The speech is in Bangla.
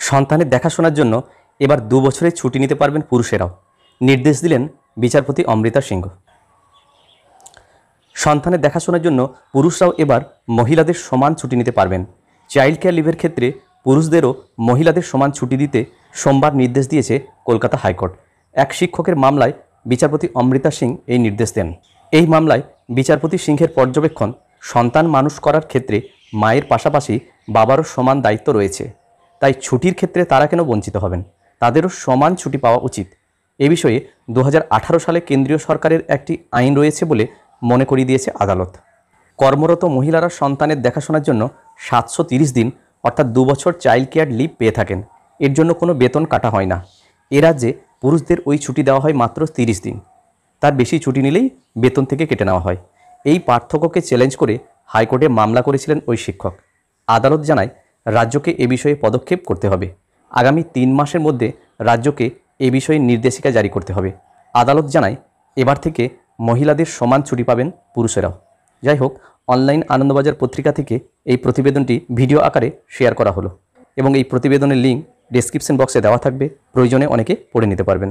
সন্তানের দেখাশোনার জন্য এবার 2 বছরের ছুটি নিতে পারবেন পুরুষেরাও, নির্দেশ দিলেন বিচারপতি অমৃতা সিংহ। সন্তানের দেখাশোনার জন্য পুরুষরাও এবার মহিলাদের সমান ছুটি নিতে পারবেন। চাইল্ড কেয়ার লিভের ক্ষেত্রে পুরুষদেরও মহিলাদের সমান ছুটি দিতে সোমবার নির্দেশ দিয়েছে কলকাতা হাইকোর্ট। এক শিক্ষকের মামলায় বিচারপতি অমৃতা সিং এই নির্দেশ দেন। এই মামলায় বিচারপতি সিংহের পর্যবেক্ষণ, সন্তান মানুষ করার ক্ষেত্রে মায়ের পাশাপাশি বাবারও সমান দায়িত্ব রয়েছে, তাই ছুটির ক্ষেত্রে তারা কেন বঞ্চিত হবেন, তাদেরও সমান ছুটি পাওয়া উচিত। এ বিষয়ে 2018 সালে কেন্দ্রীয় সরকারের একটি আইন রয়েছে বলে মনে করিয়ে দিয়েছে আদালত। কর্মরত মহিলারা সন্তানের দেখাশোনার জন্য 730 দিন অর্থাৎ 2 বছর চাইল্ড কেয়ার লিভ পেয়ে থাকেন। এর জন্য কোনো বেতন কাটা হয় না। এ রাজ্যে পুরুষদের ওই ছুটি দেওয়া হয় মাত্র 30 দিন, তার বেশি ছুটি নিলেই বেতন থেকে কেটে নেওয়া হয়। এই পার্থক্যকে চ্যালেঞ্জ করে হাইকোর্টে মামলা করেছিলেন ওই শিক্ষক। আদালত জানায় রাজ্যকে এ বিষয়ে পদক্ষেপ করতে হবে। আগামী 3 মাসের মধ্যে রাজ্যকে এ বিষয়ে নির্দেশিকা জারি করতে হবে। আদালত জানায় এবার থেকে মহিলাদের সমান ছুটি পাবেন পুরুষেরাও। যাই হোক, অনলাইন আনন্দবাজার পত্রিকা থেকে এই প্রতিবেদনটি ভিডিও আকারে শেয়ার করা হলো এবং এই প্রতিবেদনের লিঙ্ক ডেসক্রিপশন বক্সে দেওয়া থাকবে, প্রয়োজনে অনেকে পড়ে নিতে পারবেন।